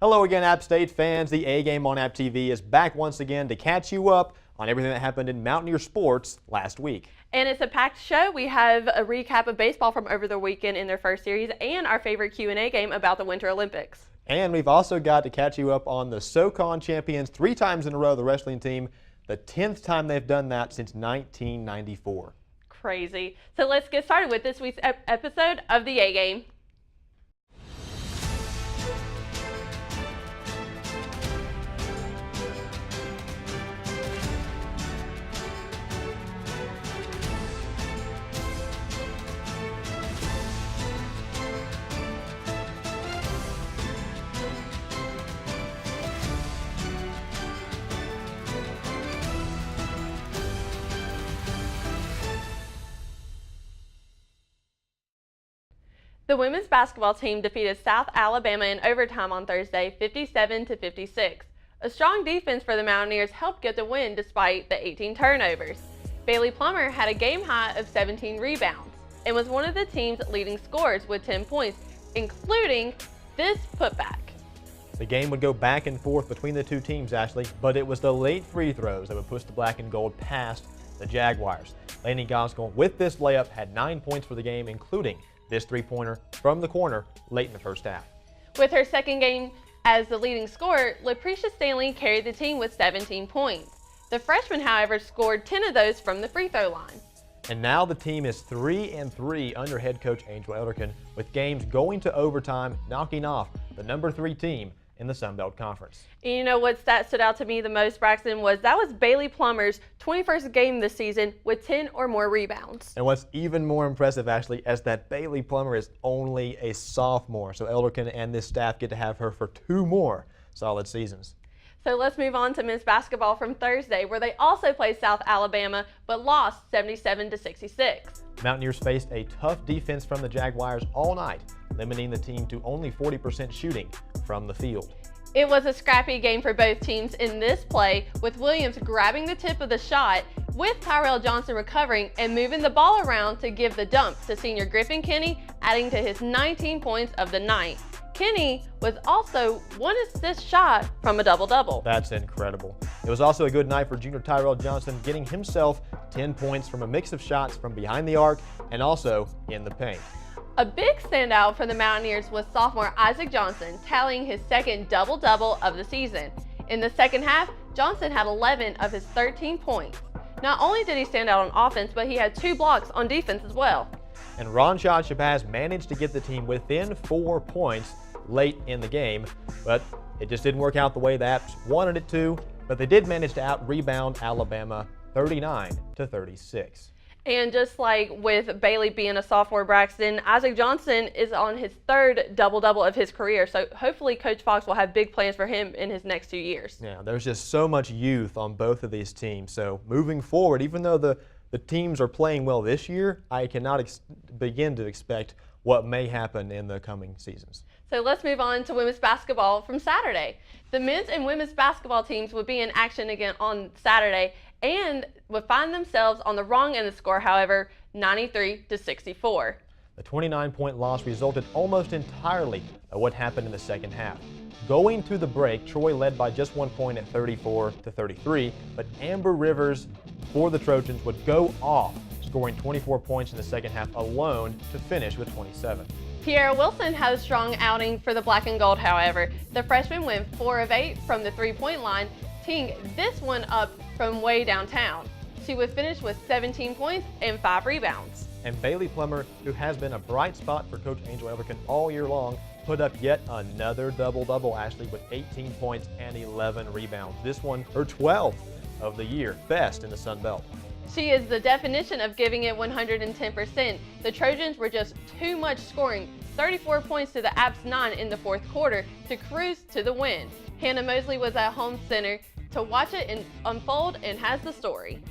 Hello again, App State fans. The A Game on AppTV is back once again to catch you up on everything that happened in Mountaineer sports last week. And it's a packed show. We have a recap of baseball from over the weekend in their first series and our favorite Q&A game about the Winter Olympics. And we've also got to catch you up on the SoCon champions 3 times in a row, the wrestling team, the 10th time they've done that since 1994. Crazy. So let's get started with this week's episode of the A Game. The women's basketball team defeated South Alabama in overtime on Thursday, 57-56. A strong defense for the Mountaineers helped get the win despite the 18 turnovers. Bailey Plummer had a game high of 17 rebounds and was one of the team's leading scorers with 10 points, including this putback. The game would go back and forth between the two teams, Ashley, but it was the late free throws that would push the black and gold past the Jaguars. Lainey Goskell, with this layup, had 9 points for the game, including this three-pointer from the corner late in the first half. With her second game as the leading scorer, Laprecia Stanley carried the team with 17 points. The freshman, however, scored 10 of those from the free throw line. And now the team is 3-3 under head coach Angel Elderkin, with games going to overtime, knocking off the number 3 team in the Sun Belt Conference. And you know what stat stood out to me the most, Braxton, was Bailey Plummer's 21st game this season with 10 or more rebounds. And what's even more impressive, Ashley, is that Bailey Plummer is only a sophomore, so Elderkin and this staff get to have her for 2 more solid seasons. So let's move on to men's basketball from Thursday, where they also played South Alabama but lost 77-66. Mountaineers faced a tough defense from the Jaguars all night, limiting the team to only 40% shooting from the field. It was a scrappy game for both teams in this play, with Williams grabbing the tip of the shot, with Tyrell Johnson recovering and moving the ball around to give the dump to senior Griffin Kinney, adding to his 19 points of the night. Kinney was also 1 assist shot from a double-double. That's incredible. It was also a good night for junior Tyrell Johnson, getting himself 10 points from a mix of shots from behind the arc and also in the paint. A big standout for the Mountaineers was sophomore Isaac Johnson, tallying his second double-double of the season. In the second half, Johnson had 11 of his 13 points. Not only did he stand out on offense, but he had 2 blocks on defense as well. And Ronshad Shabazz managed to get the team within 4 points late in the game, but it just didn't work out the way the Apps wanted it to, but they did manage to out-rebound Alabama 39-36. And just like with Bailey being a sophomore, Braxton, Isaac Johnson is on his 3rd double-double of his career, so hopefully Coach Fox will have big plans for him in his next 2 years. Yeah, there's just so much youth on both of these teams, so moving forward, even though the teams are playing well this year, I cannot begin to expect what may happen in the coming seasons. So let's move on to women's basketball from Saturday. The men's and women's basketball teams would be in action again on Saturday and would find themselves on the wrong end of the score, however, 93-64. The 29-point loss resulted almost entirely of what happened in the second half. Going to the break, Troy led by just 1 point at 34-33, but Amber Rivers for the Trojans would go off, scoring 24 points in the second half alone to finish with 27. Kiera Wilson had a strong outing for the black and gold, however. The freshman went 4 of 8 from the 3-point line, teeing this one up from way downtown. She would finish with 17 points and 5 rebounds. And Bailey Plummer, who has been a bright spot for Coach Angel Elderkin all year long, put up yet another double-double, Ashley, with 18 points and 11 rebounds. This one, her 12th of the year, best in the Sun Belt. She is the definition of giving it 110%. The Trojans were just too much scoring, 34 points to the Apps 9 in the 4th quarter to cruise to the win. Hannah Mosley was at home center to watch it unfold and has the story.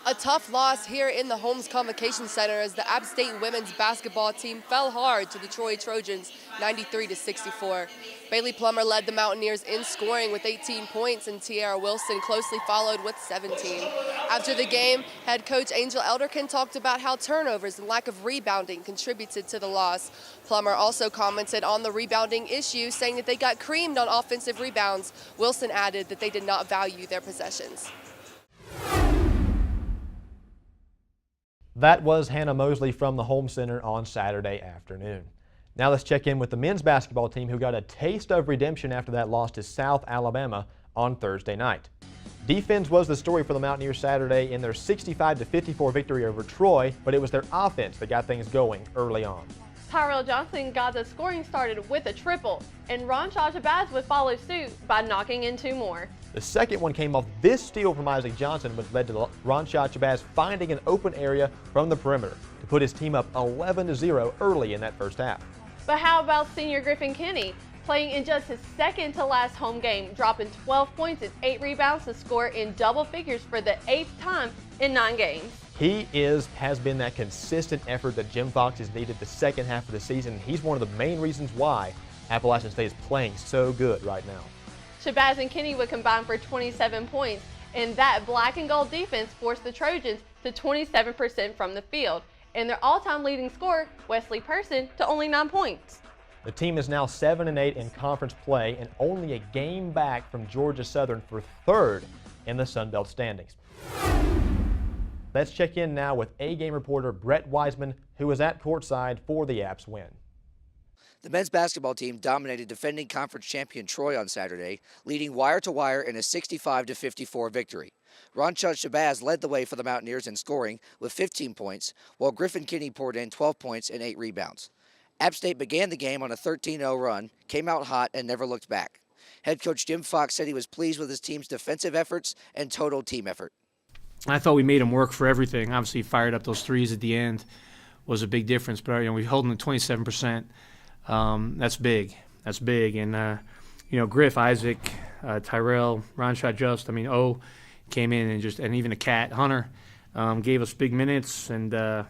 A tough loss here in the Holmes Convocation Center as the App State women's basketball team fell hard to the Troy Trojans 93-64. Bailey Plummer led the Mountaineers in scoring with 18 points, and Tiara Wilson closely followed with 17. After the game, head coach Angel Elderkin talked about how turnovers and lack of rebounding contributed to the loss. Plummer also commented on the rebounding issue, saying that they got creamed on offensive rebounds. Wilson added that they did not value their possessions. That was Hannah Mosley from the Home Center on Saturday afternoon. Now let's check in with the men's basketball team, who got a taste of redemption after that loss to South Alabama on Thursday night. Defense was the story for the Mountaineers Saturday in their 65-54 victory over Troy, but it was their offense that got things going early on. Tyrell Johnson got the scoring started with a triple, and Ron Shabazz would follow suit by knocking in 2 more. The second one came off this steal from Isaac Johnson, which led to Ron Shabazz finding an open area from the perimeter to put his team up 11-0 early in that first half. But how about senior Griffin Kinney, playing in just his second to last home game, dropping 12 points and 8 rebounds to score in double figures for the 8th time in 9 games. He has been that consistent effort that Jim Fox has needed the second half of the season. He's one of the main reasons why Appalachian State is playing so good right now. Shabazz and Kinney would combine for 27 points, and that black and gold defense forced the Trojans to 27% from the field, and their all-time leading scorer, Wesley Person, to only 9 points. The team is now 7-8 in conference play and only a game back from Georgia Southern for 3rd in the Sun Belt standings. Let's check in now with A-game reporter Brett Wiseman, who was at courtside for the Apps win. The men's basketball team dominated defending conference champion Troy on Saturday, leading wire-to-wire in a 65-54 victory. Ron Shabazz led the way for the Mountaineers in scoring with 15 points, while Griffin Kinney poured in 12 points and 8 rebounds. App State began the game on a 13-0 run, came out hot, and never looked back. Head coach Jim Fox said he was pleased with his team's defensive efforts and total team effort. I thought we made them work for everything. Obviously, fired up those threes at the end was a big difference. But we held them to 27%. That's big. That's big. And Griff, Isaac, Tyrell, Ron Just, came in and even a cat, Hunter, gave us big minutes. And I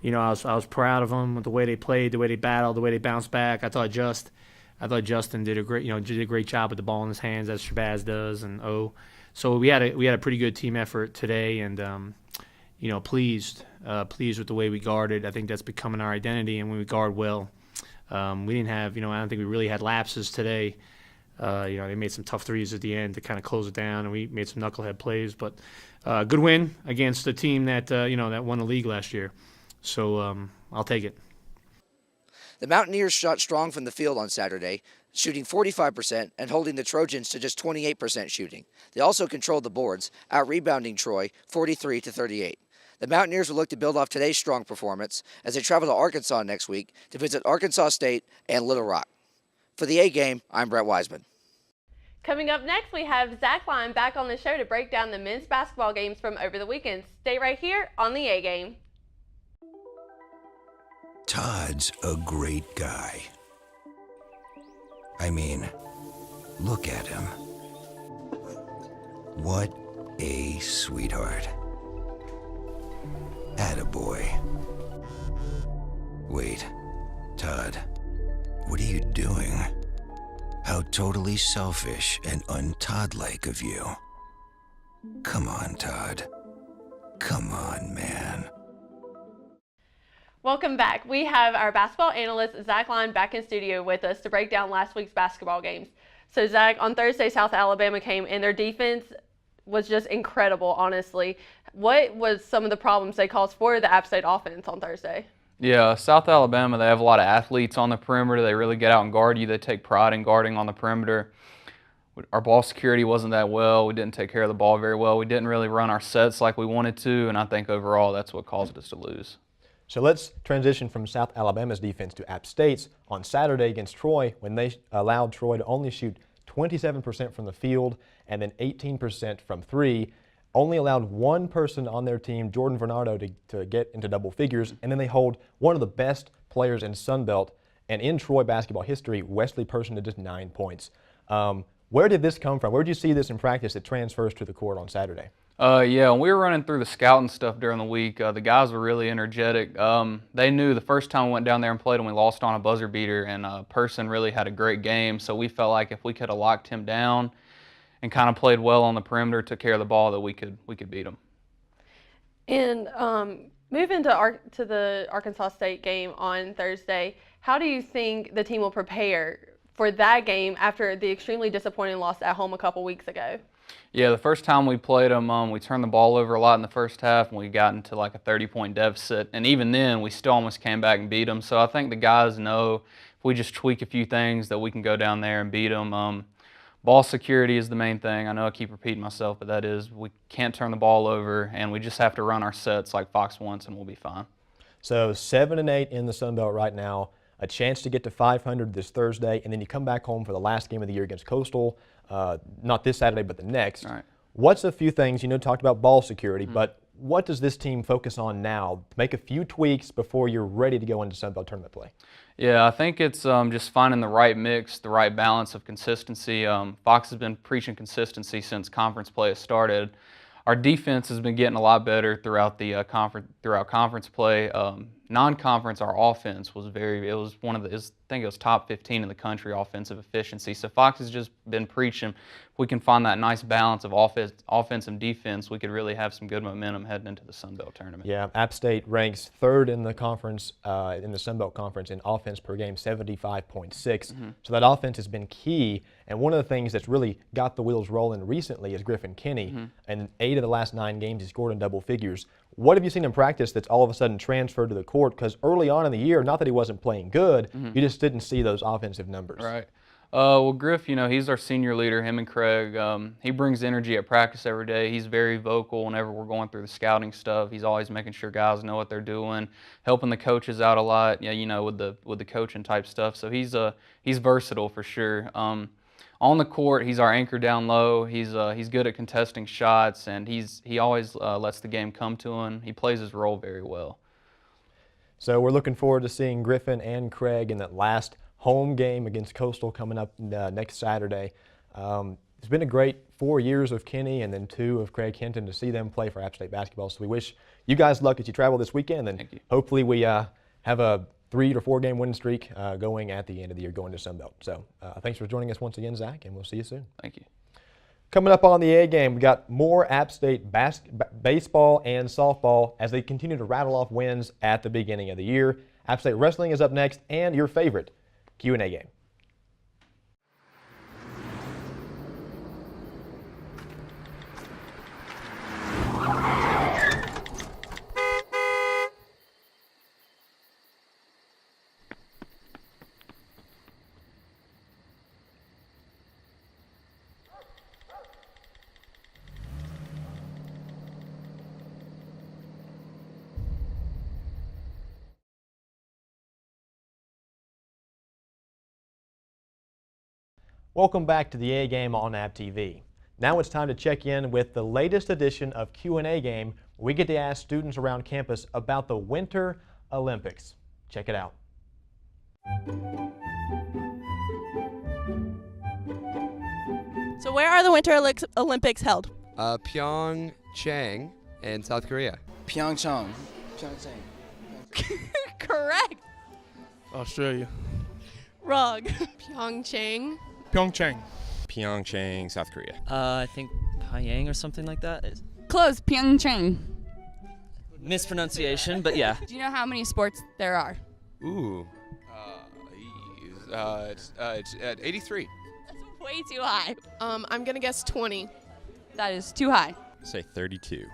was proud of them with the way they played, the way they battled, the way they bounced back. I thought Justin did a great job with the ball in his hands, as Shabazz does, and So we had a pretty good team effort today, and pleased with the way we guarded. I think that's becoming our identity, and when we guard well, we didn't have I don't think we really had lapses today. They made some tough threes at the end to kind of close it down, and we made some knucklehead plays. But good win against a team that that won the league last year. So I'll take it. The Mountaineers shot strong from the field on Saturday, shooting 45% and holding the Trojans to just 28% shooting. They also controlled the boards, out-rebounding Troy 43-38. The Mountaineers will look to build off today's strong performance as they travel to Arkansas next week to visit Arkansas State and Little Rock. For the A-Game, I'm Brett Wiseman. Coming up next, we have Zach Line back on the show to break down the men's basketball games from over the weekend. Stay right here on the A-Game. Todd's a great guy. Look at him. What a sweetheart. Attaboy. Wait, Todd, what are you doing? How totally selfish and un-Todd-like of you. Come on, Todd. Come on, man. Welcome back. We have our basketball analyst, Zach Line, back in studio with us to break down last week's basketball games. So, Zach, on Thursday, South Alabama came, and their defense was just incredible, honestly. What was some of the problems they caused for the App State offense on Thursday? Yeah, South Alabama, they have a lot of athletes on the perimeter. They really get out and guard you. They take pride in guarding on the perimeter. Our ball security wasn't that well. We didn't take care of the ball very well. We didn't really run our sets like we wanted to, and I think overall that's what caused us to lose. So let's transition from South Alabama's defense to App State's on Saturday against Troy, when they allowed Troy to only shoot 27% from the field and then 18% from 3. Only allowed one person on their team, Jordan Vernardo, to get into double figures, and then they hold one of the best players in Sun Belt and in Troy basketball history, Wesley Person, to just 9 points. Where did this come from? Where did you see this in practice that transfers to the court on Saturday? Yeah, when we were running through the scouting stuff during the week, the guys were really energetic. They knew the first time we went down there and played and we lost on a buzzer beater, and Person really had a great game, so we felt like if we could have locked him down and kind of played well on the perimeter, took care of the ball, that we could beat him. And moving to the Arkansas State game on Thursday, how do you think the team will prepare for that game after the extremely disappointing loss at home a couple weeks ago? Yeah, the first time we played them, we turned the ball over a lot in the first half, and we got into like a 30-point deficit. And even then, we still almost came back and beat them. So I think the guys know if we just tweak a few things that we can go down there and beat them. Ball security is the main thing. I know I keep repeating myself, but that is, we can't turn the ball over, and we just have to run our sets like Fox wants, and we'll be fine. So 7-8 in the Sun Belt right now, a chance to get to 500 this Thursday, and then you come back home for the last game of the year against Coastal, not this Saturday, but the next. Right. What's a few things, talked about ball security, but what does this team focus on now to make a few tweaks before you're ready to go into Sun Belt tournament play? Yeah, I think it's just finding the right mix, the right balance of consistency. Fox has been preaching consistency since conference play has started. Our defense has been getting a lot better throughout the conference play. Non-conference, our offense was I think it was top 15 in the country offensive efficiency. So Fox has just been preaching, if we can find that nice balance of offense and defense, we could really have some good momentum heading into the Sun Belt tournament. Yeah, App State ranks third in the conference, in the Sun Belt Conference in offense per game, 75.6. So that offense has been key. And one of the things that's really got the wheels rolling recently is Griffin Kinney. And 8 of the last 9 games he scored in double figures. What have you seen in practice that's all of a sudden transferred to the court? Because early on in the year, not that he wasn't playing good, you just didn't see those offensive numbers. Right. Well, Griff, he's our senior leader, him and Craig. He brings energy at practice every day. He's very vocal whenever we're going through the scouting stuff. He's always making sure guys know what they're doing, helping the coaches out a lot, with the coaching type stuff. So he's versatile for sure. On the court, he's our anchor down low. He's good at contesting shots, and he always lets the game come to him. He plays his role very well. So we're looking forward to seeing Griffin and Craig in that last home game against Coastal coming up next Saturday. It's been a great 4 years of Kenny and then 2 of Craig Hinton to see them play for App State basketball. So we wish you guys luck as you travel this weekend, and hopefully we have a 3 or 4 game winning streak going at the end of the year going to Sun Belt. So thanks for joining us once again, Zach, and we'll see you soon. Thank you. Coming up on the A game, we got more App State baseball and softball as they continue to rattle off wins at the beginning of the year. App State wrestling is up next, and your favorite Q&A game. Welcome back to the A Game on AppTV. Now it's time to check in with the latest edition of Q&A Game, where we get to ask students around campus about the Winter Olympics. Check it out. So where are the Winter Olympics held? Pyeongchang in South Korea. Pyeongchang. Correct. Australia. Wrong. Pyeongchang. Pyeongchang, South Korea. I think Pyongyang or something like that. Close, Pyeongchang. Mispronunciation, but yeah. Do you know how many sports there are? Ooh. It's 83. That's way too high. I'm gonna guess 20. That is too high. Say 32.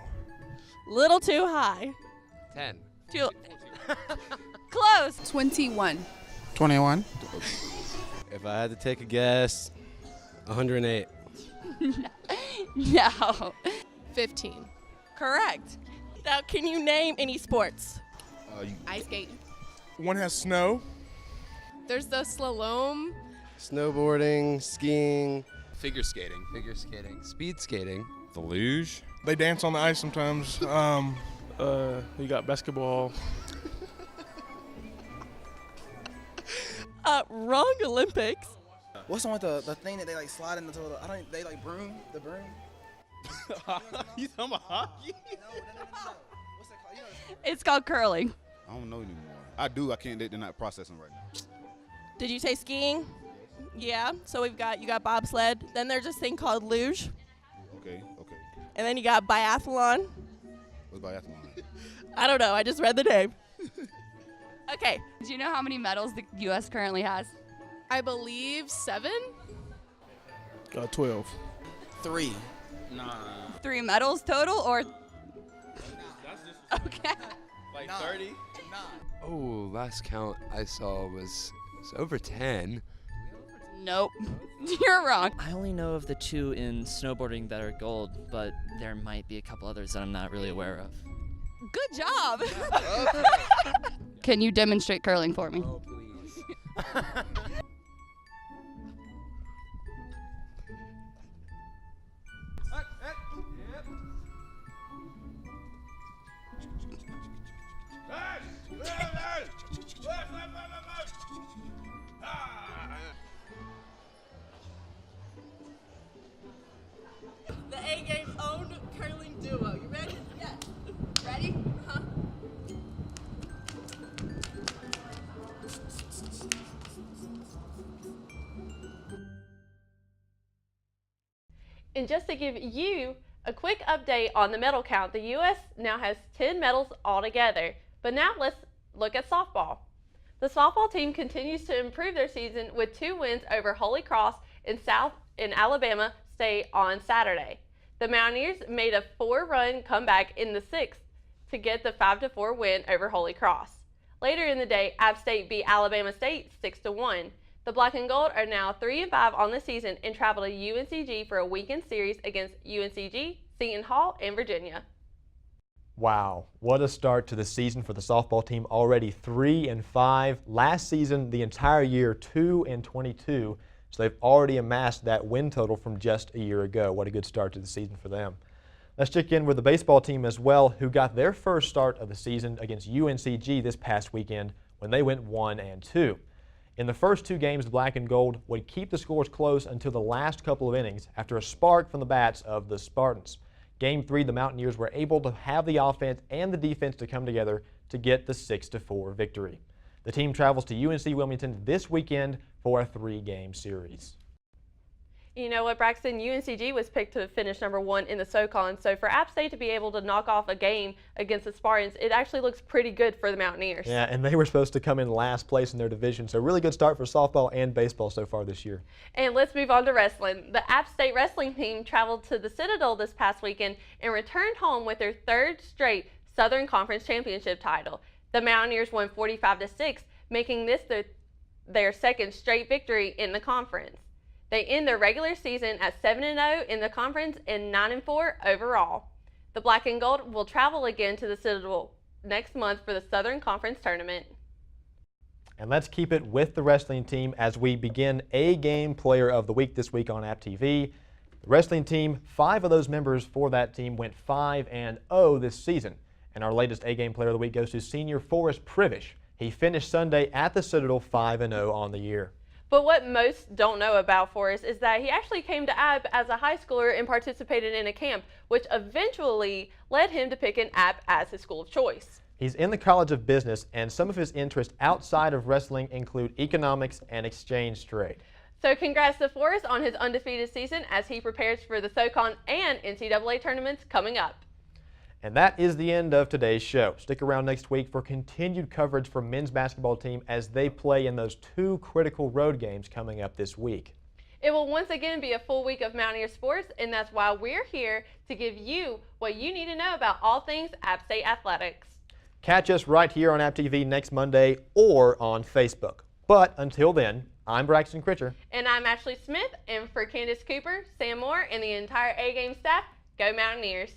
Little too high. 10. Too close. 21. 21. If I had to take a guess, 108. No. 15. Correct. Now, can you name any sports? Ice skate. One has snow. There's the slalom. Snowboarding, skiing, Figure skating. speed skating. The luge. They dance on the ice sometimes. You got basketball. Wrong Olympics. What's the one with the thing that they like slide in the toilet? They like broom? The broom? You talking about hockey? It's called curling. I don't know anymore. I do. I can't. They're not processing right now. Did you say skiing? Yeah. So you got bobsled. Then there's this thing called luge. Okay. And then you got biathlon. What's biathlon? I don't know. I just read the name. Okay. Do you know how many medals the U.S. currently has? I believe 7. 12. 3. 3 medals total, or? Okay. Like 30? Oh, last count I saw was over 10. Nope. You're wrong. I only know of the 2 in snowboarding that are gold, but there might be a couple others that I'm not really aware of. Good job. Can you demonstrate curling for me? Oh, please. The A-Game's own curling duo. You ready? Yes. Ready? Uh-huh. And just to give you a quick update on the medal count, the U.S. now has 10 medals altogether. But now let's look at softball. The softball team continues to improve their season with 2 wins over Holy Cross in Alabama State on Saturday. The Mountaineers made a 4-run comeback in the 6th to get the 5-4 win over Holy Cross. Later in the day, App State beat Alabama State 6-1. The Black and Gold are now 3-5 on the season and travel to UNCG for a weekend series against UNCG, Seton Hall, and Virginia. Wow, what a start to the season for the softball team. Already 3-5. Last season, the entire year, 2-22. So they've already amassed that win total from just a year ago. What a good start to the season for them. Let's check in with the baseball team as well, who got their first start of the season against UNCG this past weekend when they went 1-2. In the first 2 games, the Black and Gold would keep the scores close until the last couple of innings after a spark from the bats of the Spartans. Game 3, the Mountaineers were able to have the offense and the defense to come together to get the 6-4 victory. The team travels to UNC Wilmington this weekend for a 3-game series. You know what, Braxton? UNCG was picked to finish #1 in the SoCon, so for App State to be able to knock off a game against the Spartans, it actually looks pretty good for the Mountaineers. Yeah, and they were supposed to come in last place in their division, so really good start for softball and baseball so far this year. And let's move on to wrestling. The App State wrestling team traveled to the Citadel this past weekend and returned home with their 3rd straight Southern Conference Championship title. The Mountaineers won 45-6, making this their 2nd straight victory in the conference. They end their regular season at 7-0 in the conference and 9-4 overall. The Black and Gold will travel again to the Citadel next month for the Southern Conference Tournament. And let's keep it with the wrestling team as we begin A-Game Player of the Week this week on AppTV. The wrestling team, 5 of those members for that team went 5-0 this season. And our latest A-Game Player of the Week goes to senior Forrest Privish. He finished Sunday at the Citadel 5-0 on the year. But what most don't know about Forrest is that he actually came to App as a high schooler and participated in a camp, which eventually led him to pick an App as his school of choice. He's in the College of Business, and some of his interests outside of wrestling include economics and exchange trade. So congrats to Forrest on his undefeated season as he prepares for the SoCon and NCAA tournaments coming up. And that is the end of today's show. Stick around next week for continued coverage from men's basketball team as they play in those 2 critical road games coming up this week. It will once again be a full week of Mountaineer sports, and that's why we're here to give you what you need to know about all things App State athletics. Catch us right here on AppTV next Monday or on Facebook. But until then, I'm Braxton Critcher. And I'm Ashley Smith, and for Candace Cooper, Sam Moore, and the entire A-Game staff, go Mountaineers.